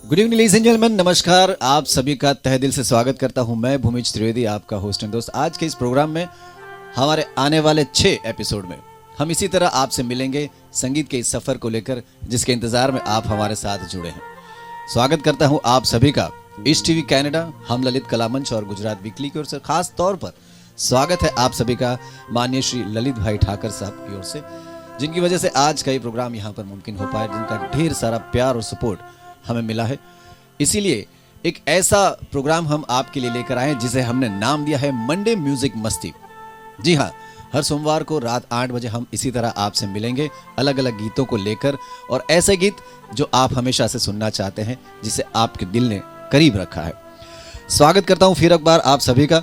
Good evening ladies and gentleman, नमस्कार। आप सभी का तहे दिल से स्वागत करता हूं मैं भूमिज त्रिवेदी, आपका होस्ट एंड दोस्त। आज के इस प्रोग्राम में हमारे आने वाले 6 एपिसोड में हम इसी तरह आपसे मिलेंगे संगीत के इस सफर को लेकर, जिसके इंतजार में आप हमारे साथ जुड़े हैं। स्वागत करता हूं आप सभी का ईस्ट टीवी कनाडा, हम ललित कला मंच और गुजरात वीकली की ओर से। खास तौर पर स्वागत है आप सभी का माननीय श्री ललित भाई ठाकर साहब की ओर से, जिनकी वजह से आज का ये प्रोग्राम यहाँ पर मुमकिन हो पाया, जिनका ढेर सारा प्यार और सपोर्ट हमें मिला है। इसीलिए एक ऐसा प्रोग्राम हम आपके लिए लेकर आए जिसे हमने नाम दिया है मंडे म्यूजिक मस्ती। जी हाँ, हर सोमवार को रात 8 बजे हम इसी तरह आपसे मिलेंगे अलग अलग गीतों को लेकर, और ऐसे गीत जो आप हमेशा से सुनना चाहते हैं, जिसे आपके दिल ने करीब रखा है। स्वागत करता हूं फिर एक बार आप सभी का।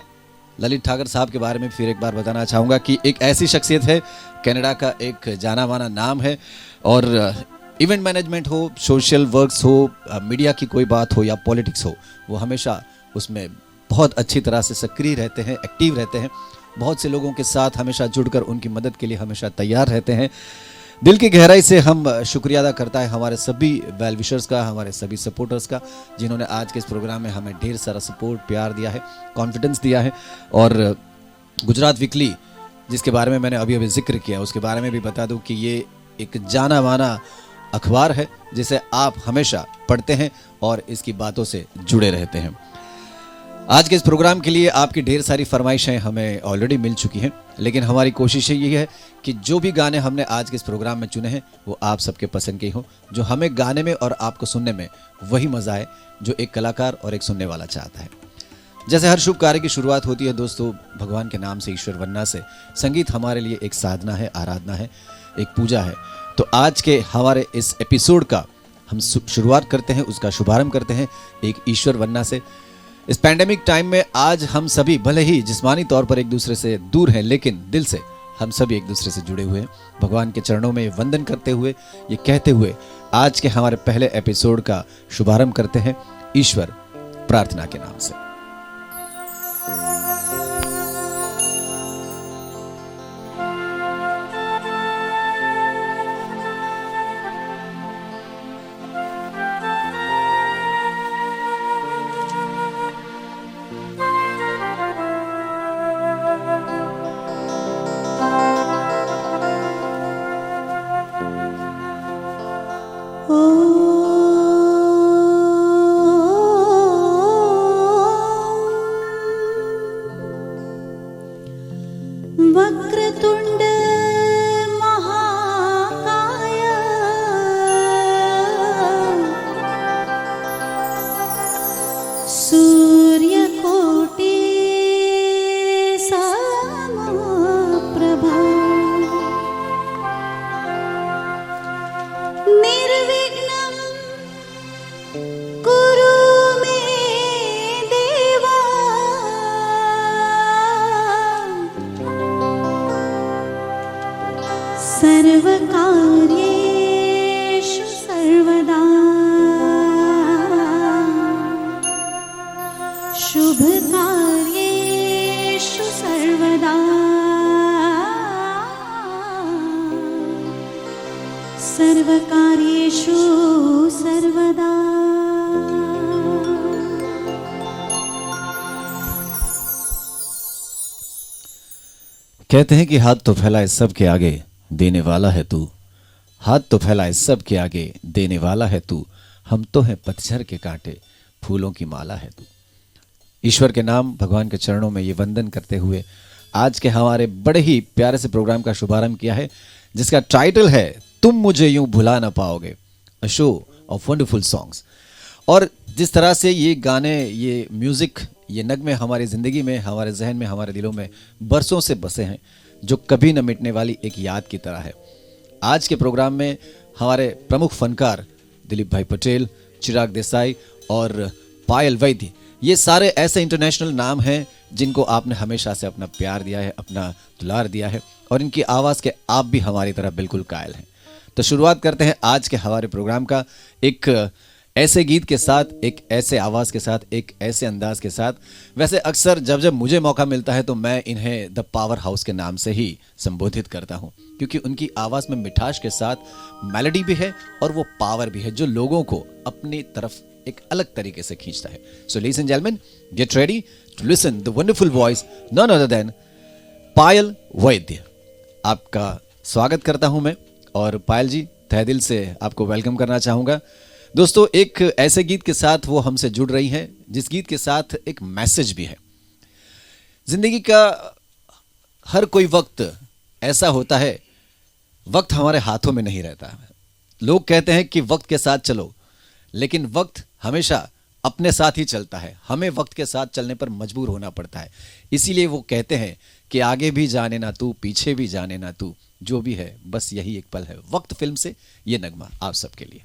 ललित ठाकर साहब के बारे में फिर एक बार बताना चाहूँगा कि एक ऐसी शख्सियत है, कनाडा का एक जाना माना नाम है, और इवेंट मैनेजमेंट हो, सोशल वर्क्स हो, मीडिया की कोई बात हो या पॉलिटिक्स हो, वो हमेशा उसमें बहुत अच्छी तरह से सक्रिय रहते हैं, एक्टिव रहते हैं। बहुत से लोगों के साथ हमेशा जुड़कर उनकी मदद के लिए हमेशा तैयार रहते हैं। दिल की गहराई से हम शुक्रिया अदा करता है हमारे सभी वेल विशर्स का, हमारे सभी सपोर्टर्स का, जिन्होंने आज के इस प्रोग्राम में हमें ढेर सारा सपोर्ट, प्यार दिया है, कॉन्फिडेंस दिया है। और गुजरात वीकली, जिसके बारे में मैंने अभी जिक्र किया, उसके बारे में भी बता दूं कि ये एक जाना माना अखबार है जिसे आप हमेशा पढ़ते हैं और इसकी बातों से जुड़े रहते हैं। आज के इस प्रोग्राम के लिए आपकी ढेर सारी फरमाइशें हमें ऑलरेडी मिल चुकी हैं, लेकिन हमारी कोशिश यही है कि जो भी गाने हमने आज के इस प्रोग्राम में चुने हैं वो आप सबके पसंद के हों, जो हमें गाने में और आपको सुनने में वही मजा आए जो एक कलाकार और एक सुनने वाला चाहता है। जैसे हर शुभ कार्य की शुरुआत होती है दोस्तों भगवान के नाम से, ईश्वर वन्ना से। संगीत हमारे लिए एक साधना है, आराधना है, एक पूजा है। तो आज के हमारे इस एपिसोड का हम शुरुआत करते हैं, उसका शुभारंभ करते हैं एक ईश्वर वन्ना से। इस पैंडेमिक टाइम में आज हम सभी भले ही जिस्मानी तौर पर एक दूसरे से दूर हैं, लेकिन दिल से हम सभी एक दूसरे से जुड़े हुए हैं। भगवान के चरणों में वंदन करते हुए, ये कहते हुए आज के हमारे पहले एपिसोड का शुभारंभ करते हैं ईश्वर प्रार्थना के नाम से। वक्रतुंड महाकाय सूर्यकोटि समप्रभा निर्विघ्नं कुरु मे देवा सर्वकार्येषु सर्वदा शुभकार्येषु सर्वदा सर्वकार्येषु सर्वदा। कहते हैं कि हाथ तो फैलाए सबके आगे, देने वाला है तू। हाथ तो फैलाए सबके आगे, देने वाला है तू। हम तो हैं पतझड़ के कांटे, फूलों की माला है तू। ईश्वर के नाम, भगवान के चरणों में ये वंदन करते हुए आज के हमारे बड़े ही प्यारे से प्रोग्राम का शुभारंभ किया है, जिसका टाइटल है तुम मुझे यूं भुला ना पाओगे, a show off wonderful songs. और जिस तरह से ये गाने, ये म्यूजिक, ये नगमे हमारी जिंदगी में, हमारे जहन में, हमारे दिलों में बरसों से बसे हैं, जो कभी न मिटने वाली एक याद की तरह है। आज के प्रोग्राम में हमारे प्रमुख फनकार दिलीप भाई पटेल, चिराग देसाई और पायल वैद्य, ये सारे ऐसे इंटरनेशनल नाम हैं जिनको आपने हमेशा से अपना प्यार दिया है, अपना दुलार दिया है, और इनकी आवाज़ के आप भी हमारी तरह बिल्कुल कायल हैं। तो शुरुआत करते हैं आज के हमारे प्रोग्राम का एक ऐसे गीत के साथ, एक ऐसे आवाज़ के साथ, एक ऐसे अंदाज के साथ। वैसे अक्सर जब जब मुझे मौका मिलता है तो मैं इन्हें द पावर हाउस के नाम से ही संबोधित करता हूं, क्योंकि उनकी आवाज़ में मिठास के साथ मेलोडी भी है और वो पावर भी है, जो लोगों को अपनी तरफ एक अलग तरीके से खींचता है। So ladies and gentleman, get ready to listen the wonderful voice none other than Payal Vaidya. आपका स्वागत करता हूं मैं, और पायल जी तहे दिल से आपको वेलकम करना चाहूंगा। दोस्तों, एक ऐसे गीत के साथ वो हमसे जुड़ रही हैं जिस गीत के साथ एक मैसेज भी है। जिंदगी का हर कोई वक्त ऐसा होता है, वक्त हमारे हाथों में नहीं रहता। लोग कहते हैं कि वक्त के साथ चलो, लेकिन वक्त हमेशा अपने साथ ही चलता है। हमें वक्त के साथ चलने पर मजबूर होना पड़ता है। इसीलिए वो कहते हैं कि आगे भी जाने ना तू, पीछे भी जाने ना तू, जो भी है बस यही एक पल है। वक्त फिल्म से ये नगमा आप सबके लिए।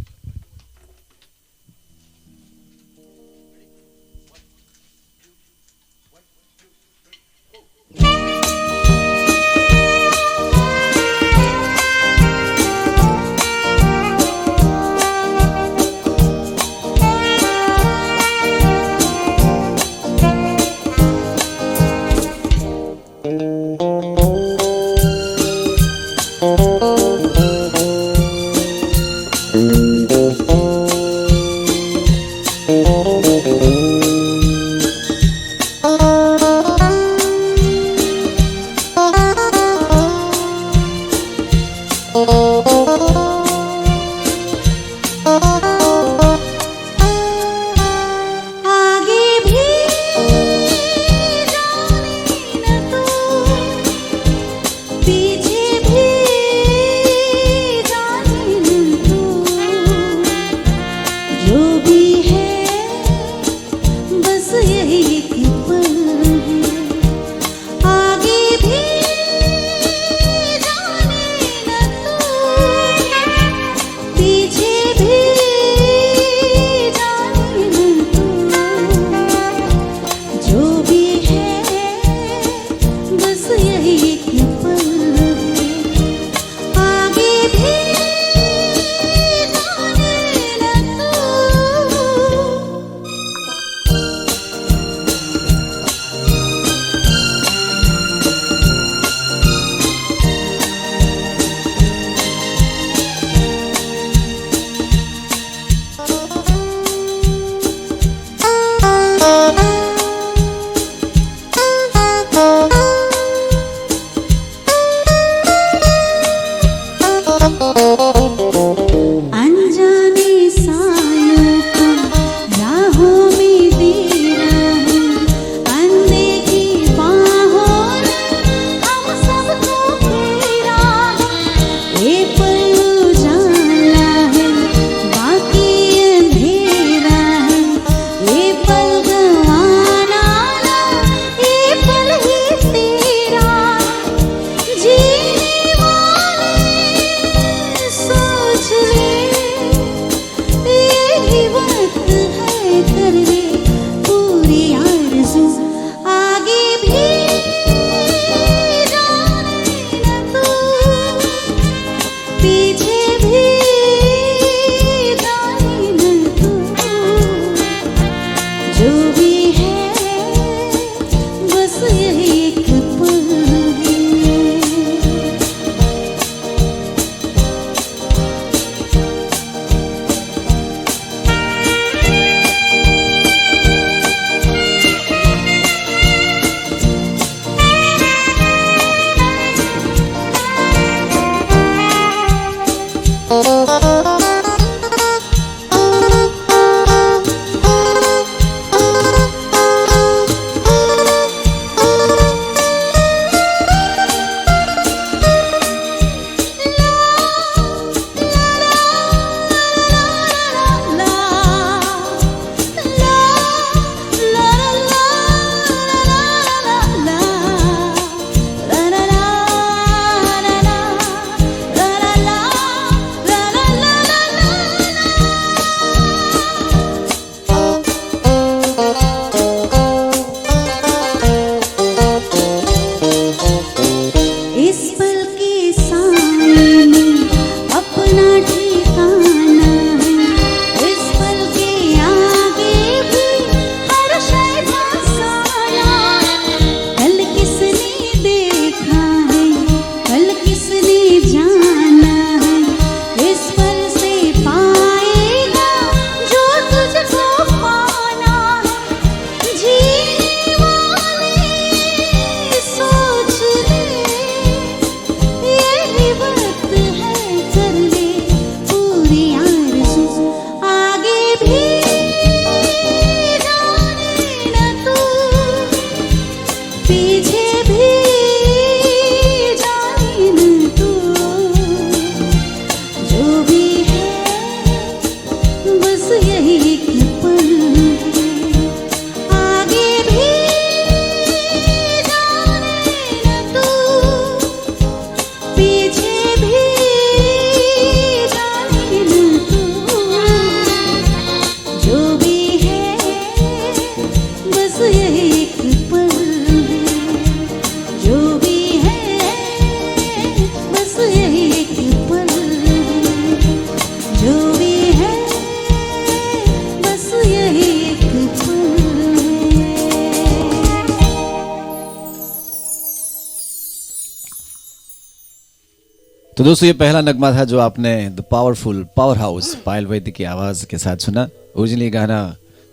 तो दोस्तों ये पहला नगमा था जो आपने द पावरफुल पावर हाउस पायल वैद्य की आवाज़ के साथ सुना। ओरिजिनली गाना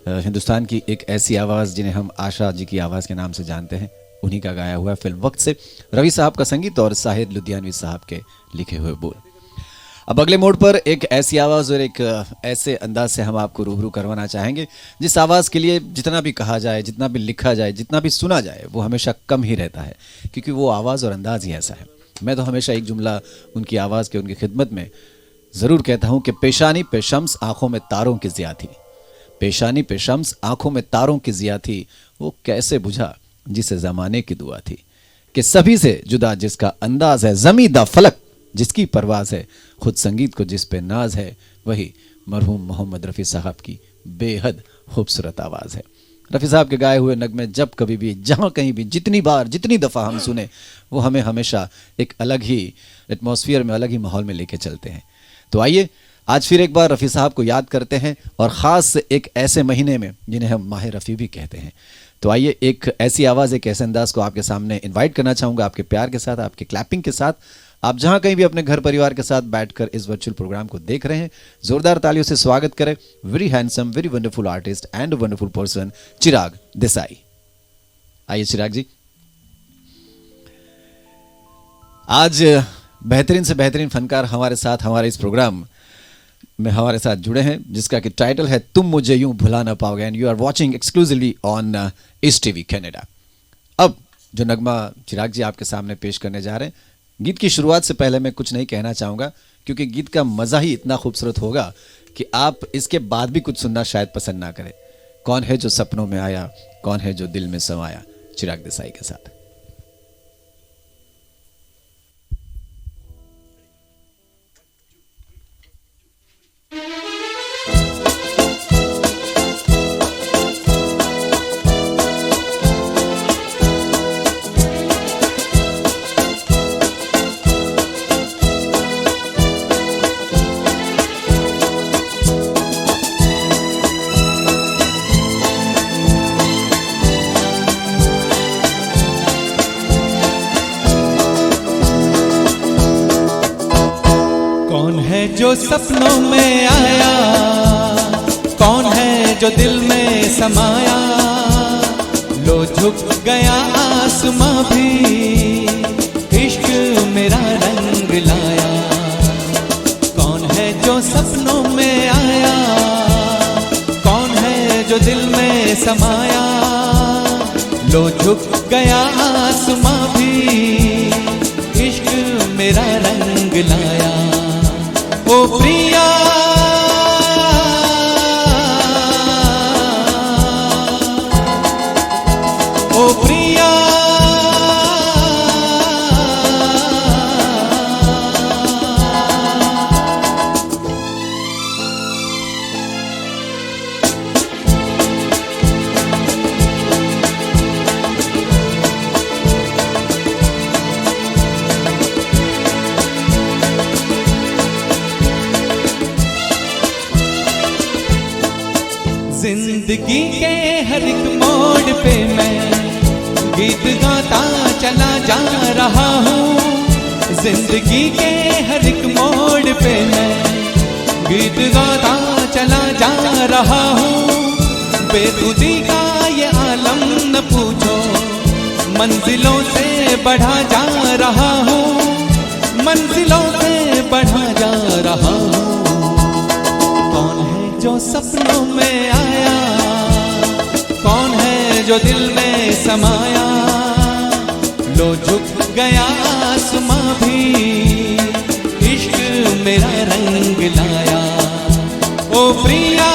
हिंदुस्तान की एक ऐसी आवाज़ जिन्हें हम आशा जी की आवाज़ के नाम से जानते हैं, उन्हीं का गाया हुआ फिल्म वक्त से रवि साहब का संगीत और साहिद लुधियानवी साहब के लिखे हुए बोल। अब अगले मोड पर एक ऐसी आवाज़ और एक ऐसे अंदाज से हम आपको रूबरू करवाना चाहेंगे जिस आवाज़ के लिए जितना भी कहा जाए, जितना भी लिखा जाए, जितना भी सुना जाए वो हमेशा कम ही रहता है, क्योंकि वो आवाज़ और अंदाज ही ऐसा है। मैं तो हमेशा एक जुमला उनकी आवाज़ के, उनकी खिदमत में ज़रूर कहता हूँ कि पेशानी पे शम्स आँखों में तारों की ज़िया थी, पेशानी पे शम्स आँखों में तारों की ज़िया थी, वो कैसे बुझा जिसे ज़माने की दुआ थी, कि सभी से जुदा जिसका अंदाज है, ज़मीदा फलक जिसकी परवाज़ है, खुद संगीत को जिस पे नाज है, वही मरहूम मोहम्मद रफ़ी साहब की बेहद खूबसूरत आवाज़ है। रफ़ी साहब के गाए हुए नगमे जब कभी भी, जहाँ कहीं भी, जितनी बार, जितनी दफ़ा हम सुने, वो हमें हमेशा एक अलग ही एटमॉस्फेयर में, अलग ही माहौल में लेके चलते हैं। तो आइए आज फिर एक बार रफ़ी साहब को याद करते हैं, और ख़ास एक ऐसे महीने में जिन्हें हम माह रफ़ी भी कहते हैं। तो आइए एक ऐसी आवाज़, एक ऐसे अंदाज को आपके सामने इनवाइट करना चाहूँगा, आपके प्यार के साथ, आपके क्लैपिंग के साथ। आप जहां कहीं भी अपने घर परिवार के साथ बैठकर इस वर्चुअल प्रोग्राम को देख रहे हैं, जोरदार तालियों से स्वागत करें very handsome, very wonderful artist and wonderful person Chirag Desai. आइए चिराग जी, आज बेहतरीन से बेहतरीन फनकार हमारे साथ, हमारे इस प्रोग्राम में हमारे साथ जुड़े हैं, जिसका कि टाइटल है तुम मुझे यूं भुला ना पाओगे, and you are watching exclusively on East TV Canada. अब जो नगमा चिराग जी आपके सामने पेश करने जा रहे हैं, गीत की शुरुआत से पहले मैं कुछ नहीं कहना चाहूँगा, क्योंकि गीत का मज़ा ही इतना खूबसूरत होगा कि आप इसके बाद भी कुछ सुनना शायद पसंद ना करें। कौन है जो सपनों में आया, कौन है जो दिल में समाया, चिराग देसाई के साथ। जो सपनों में आया, कौन है जो दिल में समाया, लो झुक गया आसमां भी, इश्क मेरा रंग लाया। कौन है जो सपनों में आया, कौन है जो दिल में समाया, लो झुक गया आसमां भी, इश्क मेरा रंग लाया। ओ प्रिया ओ प्रिया जिंदगी के हर एक मोड़ पे मैं गीत गाता चला जा रहा हूँ। जिंदगी के हर एक मोड़ पे मैं गीत गाता चला जा रहा हूँ। बेखुदी का ये आलम न पूछो, मंजिलों से बढ़ा जा रहा हूँ, मंजिलों से बढ़ा जा रहा हूँ। कौन है जो सपनों में आया, कौन है जो दिल में समाया, लो झुक गया आसमां भी, इश्क मेरा रंग लाया। ओ प्रिया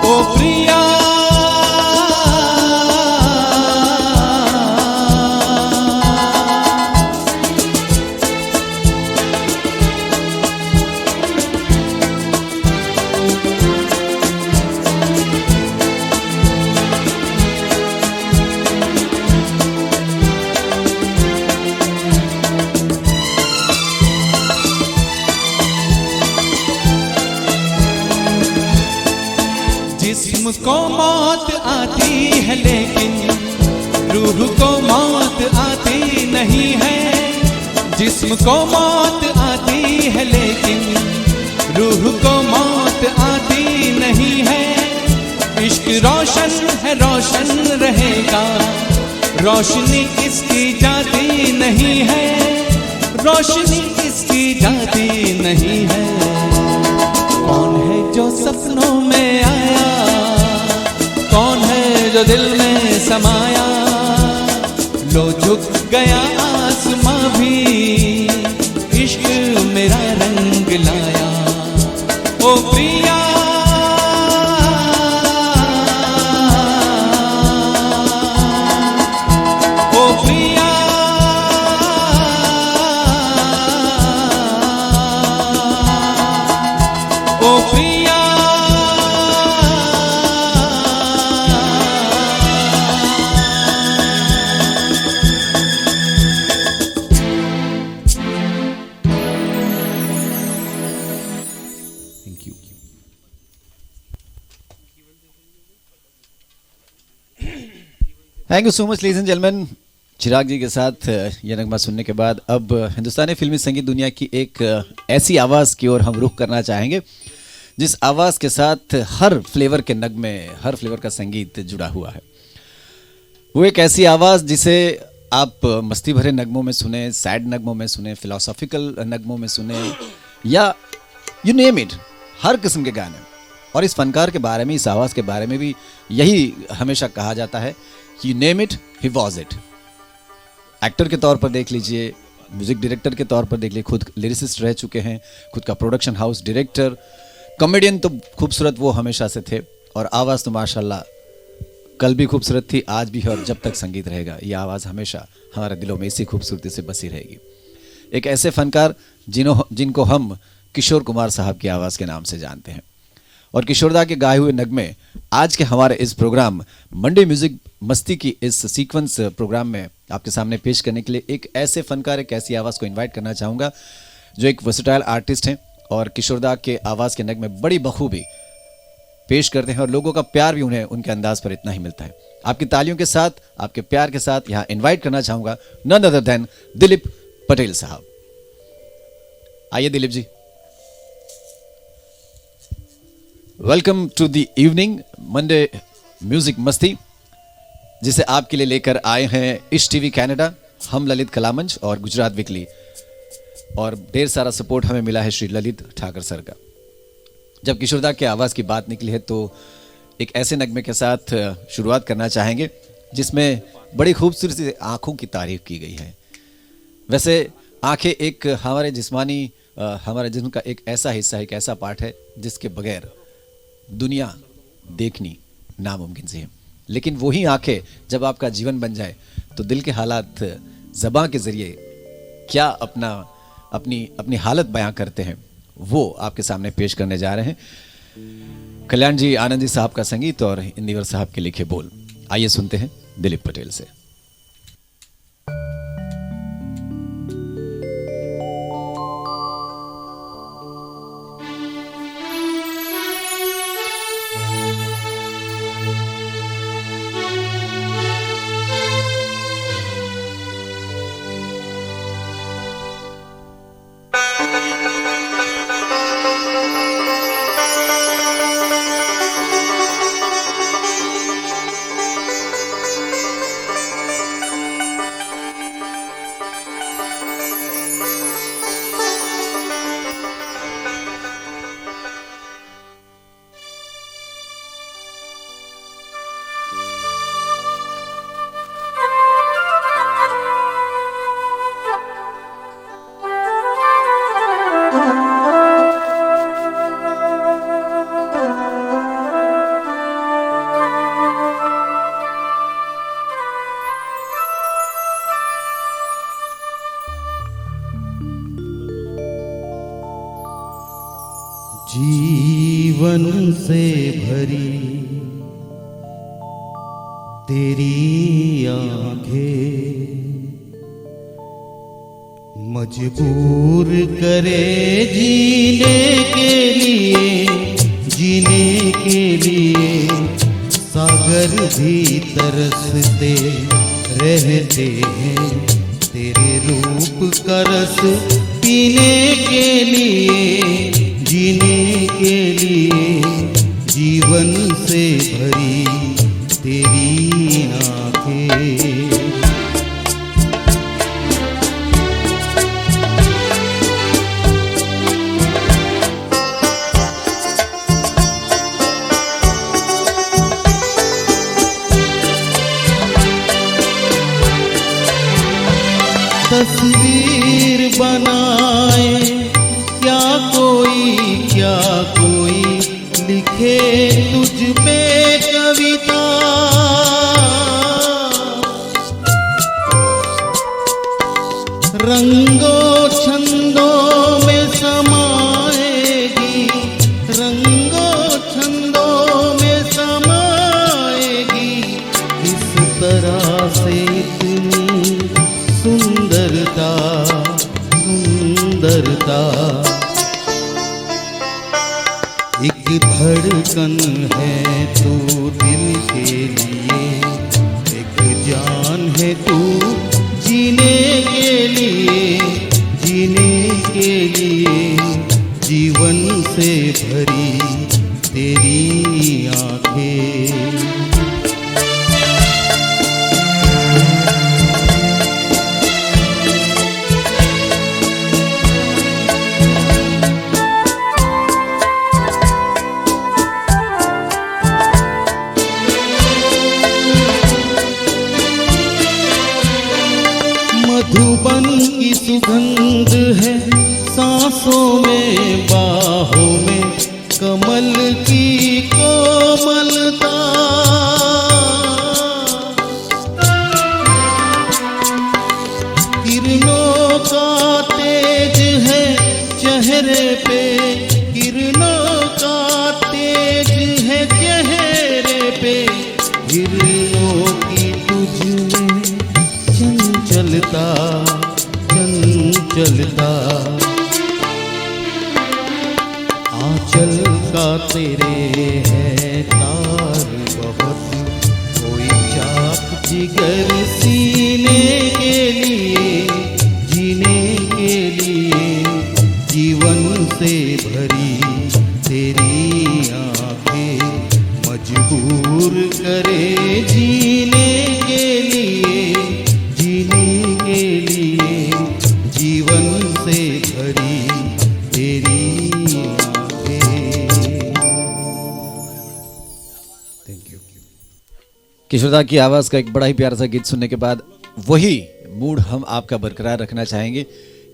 ओ प्रिया जिस्म को मौत आती है लेकिन रूह को मौत आती नहीं है, जिस्म को मौत आती है, लेकिन रूह को मौत आती नहीं है। इश्क रोशन है, रोशन रहेगा, रोशनी इसकी जाती नहीं है, रोशनी इसकी जाती नहीं है। कौन है जो सपनों में आया, कौन है जो दिल में समाया, लो झुक गया आसमां भी, इश्क मेरा रंग लाया। ओ Priya thank you so much ladies and gentleman. Chirag ji के साथ यह नगमा सुनने के बाद अब हिंदुस्तानी फिल्मी संगीत दुनिया की एक ऐसी आवाज़ की ओर हम रुख करना चाहेंगे जिस आवाज़ के साथ हर फ्लेवर के नगमे, हर फ्लेवर का संगीत जुड़ा हुआ है। वो एक ऐसी आवाज़ जिसे आप मस्ती भरे नगमों में सुने, सैड नगमों में सुने, फिलोसॉफिकल नगमों में सुने, या यू नेम इट, हर किस्म के गाने। और इस फनकार के बारे में, इस आवाज़ के बारे में भी यही हमेशा कहा जाता है, you name it he was it. Actor के तौर पर देख लीजिए, म्यूजिक डायरेक्टर के तौर पर देख लीजिए, खुद लिरिसिस्ट रह चुके हैं, खुद का प्रोडक्शन हाउस डायरेक्टर, कॉमेडियन तो खूबसूरत वो हमेशा से थे, और आवाज़ तो माशाल्लाह कल भी खूबसूरत थी, आज भी है, और जब तक संगीत रहेगा ये आवाज़ हमेशा हमारे दिलों में इसी खूबसूरती से बसी रहेगी। एक ऐसे फनकार जिनको हम किशोर कुमार साहब की आवाज़ के नाम से जानते हैं। और किशोरदा के गाए हुए नगमे आज के हमारे इस प्रोग्राम मंडे म्यूजिक मस्ती की इस सीक्वेंस प्रोग्राम में आपके सामने पेश करने के लिए एक ऐसे फनकार, एक ऐसी आवाज़ को इनवाइट करना चाहूँगा जो एक वर्सेटाइल आर्टिस्ट हैं और किशोरदा के आवाज़ के नगमे बड़ी बखूबी पेश करते हैं, और लोगों का प्यार भी उन्हें उनके अंदाज पर इतना ही मिलता है। आपकी तालियों के साथ, आपके प्यार के साथ यहाँ इन्वाइट करना चाहूँगा none other than Dilip Patel साहब। आइए Dilip ji. Welcome to the evening Monday music Masti, जिसे आपके लिए लेकर आए हैं इश टीवी कनाडा, हम ललित कलामंच और गुजरात वीकली, और ढेर सारा सपोर्ट हमें मिला है श्री ललित ठाकर सर का। जब किशोरदा की आवाज़ की बात निकली है तो एक ऐसे नगमे के साथ शुरुआत करना चाहेंगे जिसमें बड़ी खूबसूरती से आँखों की तारीफ की गई है। वैसे आँखें एक हमारे जिस्म का एक ऐसा हिस्सा है, एक ऐसा पार्ट है जिसके बगैर दुनिया देखनी नामुमकिन सी है। लेकिन वही आंखें जब आपका जीवन बन जाए तो दिल के हालात ज़बान के ज़रिए क्या अपनी हालत बयां करते हैं, वो आपके सामने पेश करने जा रहे हैं। कल्याण जी आनंद जी साहब का संगीत और इंदिवर साहब के लिखे बोल। आइए सुनते हैं दिलीप पटेल से। जीवन से भरी तेरी आंखें मजबूर करे जीने के लिए सागर भी तरसते रहते हैं तेरे रूप का रस पीने के लिए, जीने के लिए, जीवन से भरी तेरी आंखें। तस्वीर बनाए क्या कोई लिखे तुझ पे कविता, रंगों छंदों में समाएगी, रंगों छंदों में समाएगी, इस तरह से इतनी सुंदरता, सुंदरता। एक धड़कन है तू दिल के लिए, एक जान है तू जीने के लिए, जीने के लिए, जीवन से भरी तेरी आंखें। मधुबन की सुगंध है सांसों में, बाहों में कमल की कोमलता, किरणों का तेज है चेहरे पे, किरणों का तेज है चेहरे पे, किरणों की तुझ में चंचलता, चंचलता। आंचल का तेरे है तार बहुत, कोई चाक जिगर सीने के लिए, जीने के लिए, जीवन से भरी तेरी आंखें मजबूर करे जीने के लिए, जीने के लिए, जीवन से भरी तेरी आंखें। Thank you. किशोरदा की आवाज़ का एक बड़ा ही प्यारा सा गीत सुनने के बाद वही मूड हम आपका बरकरार रखना चाहेंगे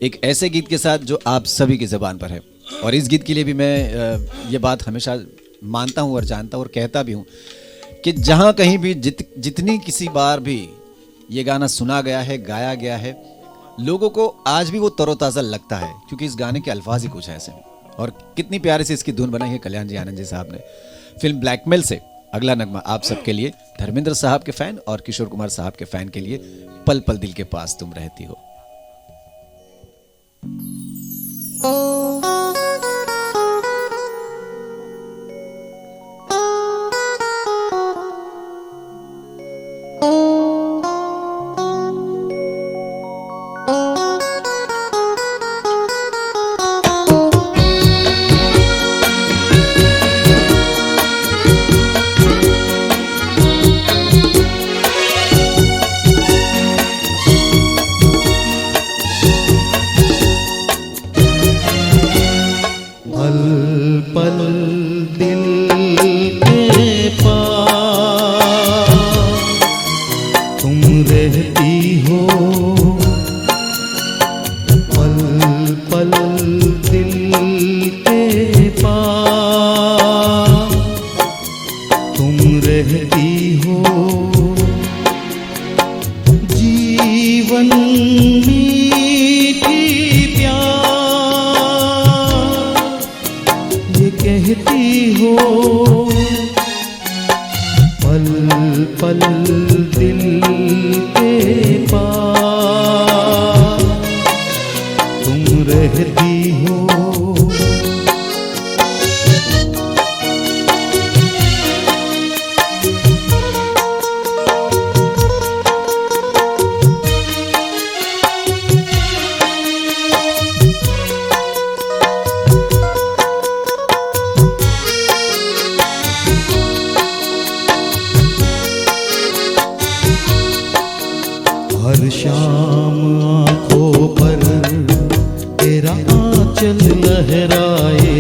एक ऐसे गीत के साथ जो आप सभी की ज़बान पर है। और इस गीत के लिए भी मैं ये बात हमेशा मानता हूँ और जानता हूँ और कहता भी हूँ कि जहाँ कहीं भी जितनी किसी बार भी ये गाना सुना गया है, गाया गया है, लोगों को आज भी वो तरोताज़ा लगता है, क्योंकि इस गाने के अल्फाज ही कुछ ऐसे हैं। और कितनी प्यारी से इसकी धुन बनाई है कल्याण जी आनंद जी साहब ने। फिल्म ब्लैकमेल से अगला नगमा आप सबके लिए, धर्मेंद्र साहब के फैन और किशोर कुमार साहब के फैन के लिए, पल पल दिल के पास तुम रहती हो। हर शाम आँखों पर तेरा आंचल लहराए,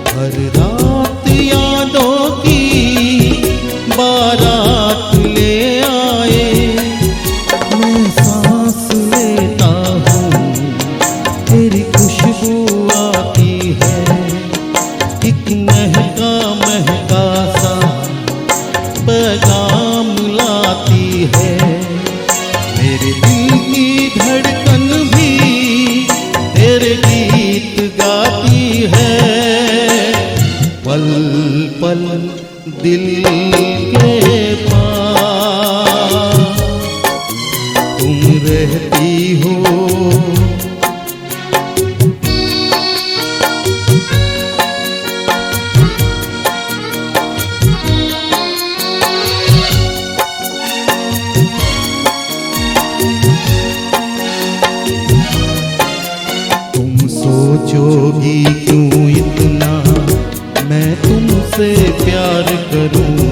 हर रात यादों की बारात ले आए। मैं सांस लेता हूँ तेरी खुशबू आती है, एक महका महका सा पैगाम लाती है। मेरे दिल की धड़कन भी तेरे गीत गाती है, पल पल दिल के पास तुम रहती हो। सोचोगी क्यों इतना मैं तुमसे प्यार करूं,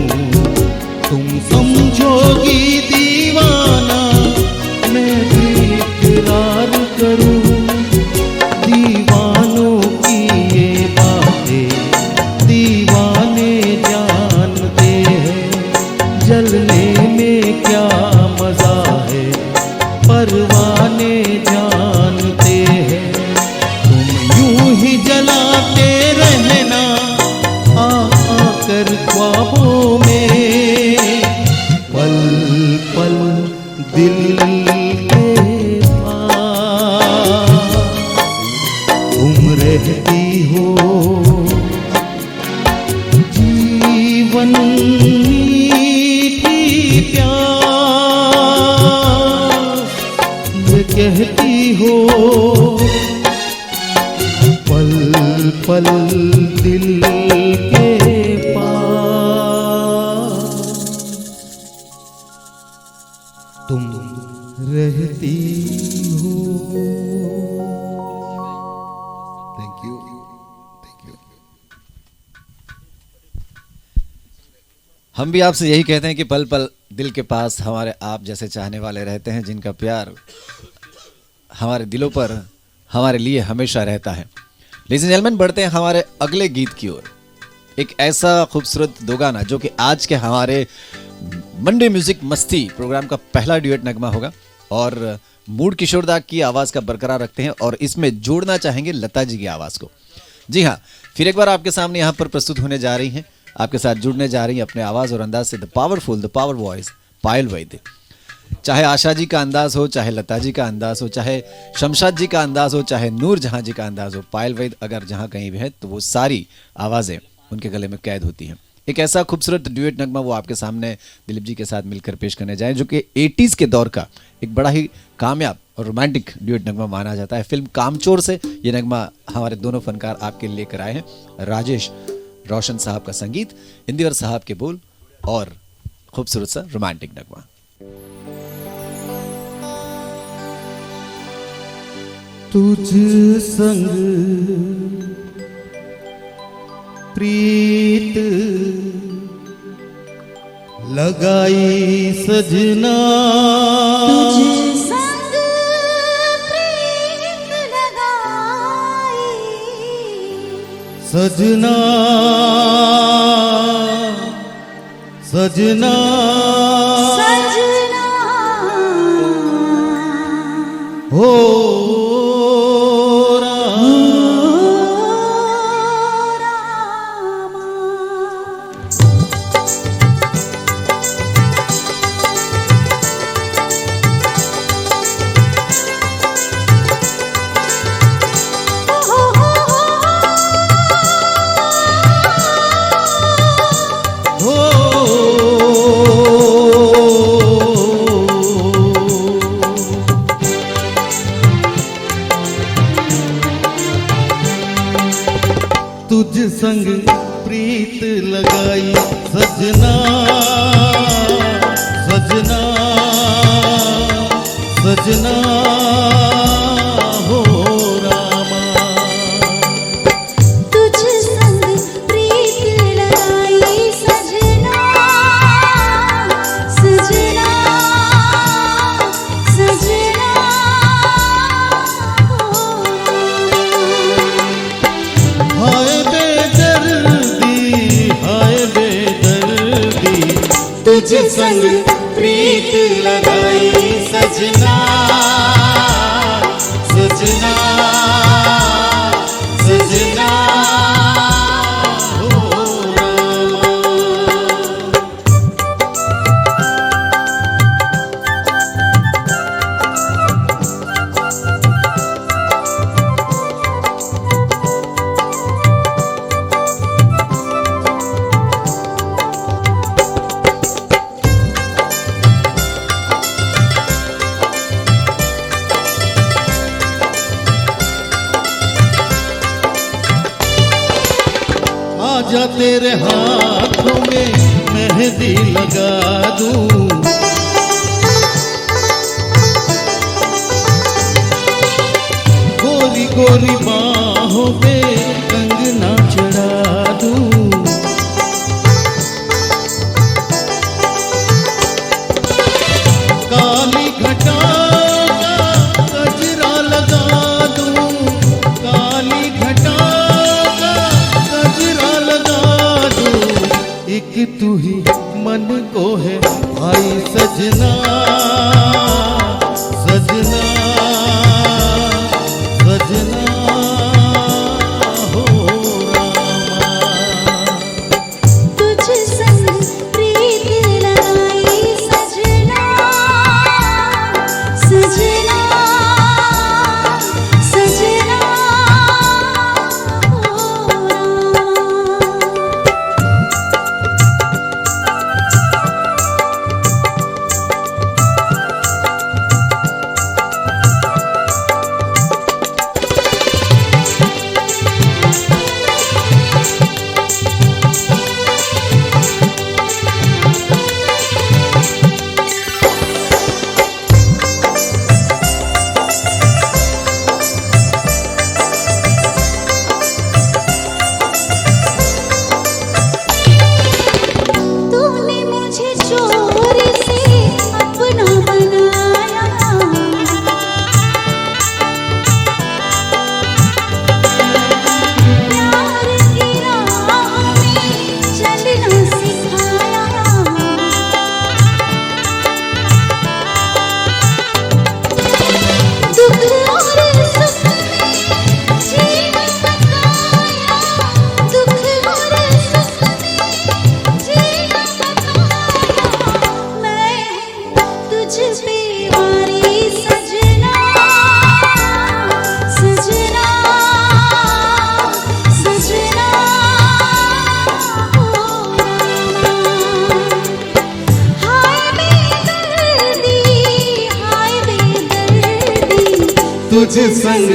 तुम समझोगी दीवाना मैं भी इकरार करूं। दीवानों की ये बातें दीवाने जानते हैं, जलने में क्या मजा है परवाने जानते हैं। ही जलाते रहना आकर ख्वाबों में, पल पल दिल के पास तुम रहती हो। जीवन की प्यास ये कहती हो, पल पल दिल के पास तुम रहती हो। Thank you, thank you. हम भी आपसे यही कहते हैं कि पल पल दिल के पास हमारे आप जैसे चाहने वाले रहते हैं, जिनका प्यार हमारे दिलों पर हमारे लिए हमेशा रहता है। लेडीज एंड जेंटलमैन, बढ़ते हैं हमारे अगले गीत की ओर। एक ऐसा खूबसूरत दो गाना जो कि आज के हमारे मंडे म्यूजिक मस्ती प्रोग्राम का पहला ड्यूएट नगमा होगा, और मूड किशोरदा की आवाज का बरकरार रखते हैं और इसमें जोड़ना चाहेंगे लता जी की आवाज को। जी हाँ, फिर एक बार आपके सामने यहाँ पर प्रस्तुत होने जा रही हैं, आपके साथ जुड़ने जा रही हैं अपने आवाज और अंदाज से the powerful, the power voice Payal Vaidya. चाहे आशा जी का अंदाज हो, चाहे लता जी का अंदाज हो, चाहे शमशाद जी का अंदाज हो, चाहे नूर जहां जी का अंदाज हो, पायल वैद्य अगर जहां कहीं भी है तो वो सारी आवाजें उनके गले में कैद होती हैं। एक ऐसा खूबसूरत ड्यूएट नगमा वो आपके सामने दिलीप जी के साथ मिलकर पेश करने जाएं, जो कि 80s के दौर का एक बड़ा ही कामयाब और रोमांटिक ड्यूएट नगमा माना जाता है। फिल्म कामचोर से ये नगमा हमारे दोनों फनकार आपके लिए लेकर आए हैं। राजेश रोशन साहब का संगीत, इंदिवर साहब के बोल और खूबसूरत सा रोमांटिक नगमा। तुझ संग प्रीत लगाई सजना, तुझ संग प्रीत लगाई सजना सजना सजना हो तुझ संग प्रीत लगाई सजना सजना सजना हो रामा, तुझ संग प्रीत लगाई सजना सजना तुझ संग प्रीत लगाई सजना सजना सजना हो रामा। आजा तेरे हाथों में मेहंदी लगा दूं, गोरी गोरी बाहों पे कंगना चढ़ा दूं, काली घटा का गजरा लगा दूं, काली घटा का गजरा लगा दूं, एक तू ही मन को है भाई सजना सजना सजना हो रामा। तुझ संग प्रीत लगाई सजना सजना सजना हो रामा। तूने मुझे चोर से अपना बनाया, प्यार की राह में चलना सिखाया, दुख और सुख में जीवन बताया, दुख और सुख में जीवन बताया, मैं हूँ तुझ पे वारी सजना सजना सजना हो रामा। हाय बेदर्दी हाय बेदर्दी, तुझ संग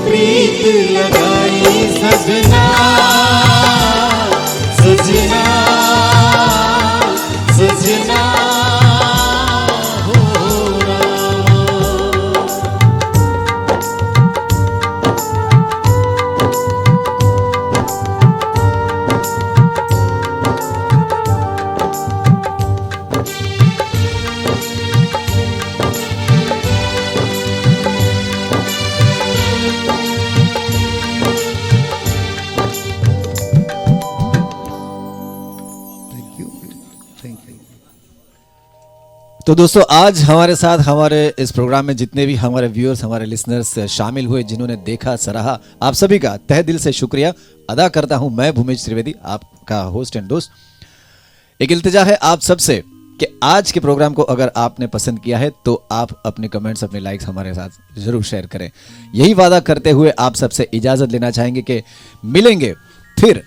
प्रीत लगाई सजना सजना सजना हो रामा। तो दोस्तों आज हमारे साथ हमारे इस प्रोग्राम में जितने भी हमारे व्यूअर्स हमारे लिसनर्स शामिल हुए, जिन्होंने देखा सराहा, आप सभी का तहे दिल से शुक्रिया अदा करता हूं। मैं भूमिज त्रिवेदी, आपका होस्ट एंड दोस्त। एक इल्तिजा है आप सबसे कि आज के प्रोग्राम को अगर आपने पसंद किया है तो आप अपने कमेंट्स अपने लाइक्स हमारे साथ जरूर शेयर करें। यही वादा करते हुए आप सबसे इजाजत लेना चाहेंगे कि मिलेंगे फिर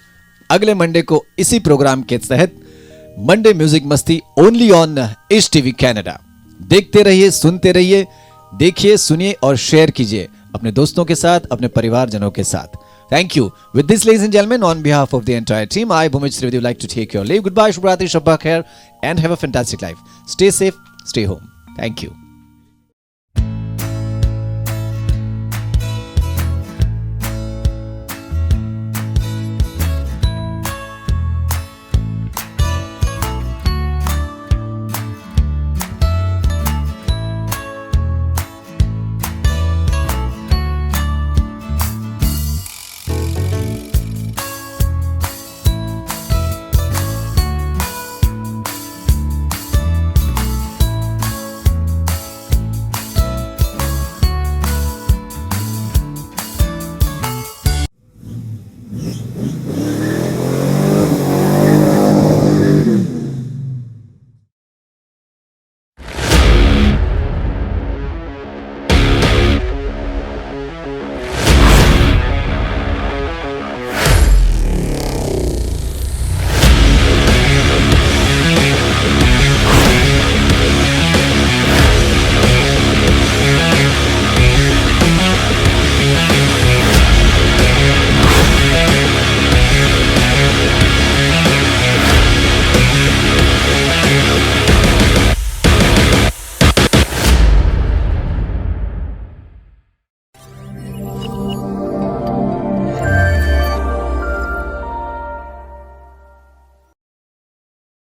अगले मंडे को इसी प्रोग्राम के तहत, मंडे म्यूजिक मस्ती only on East TV Canada. देखते रहिए, सुनते रहिए, देखिए, सुनिए और शेयर कीजिए अपने दोस्तों के साथ, अपने परिवारजनों के साथ। Thank you. With this, ladies and gentlemen, on behalf of the entire team, I, Bhumij Trivedi, would like to take your leave. Goodbye, Shubh Ratri, Shabba Khair, and have a fantastic life. Stay safe, stay home. Thank you.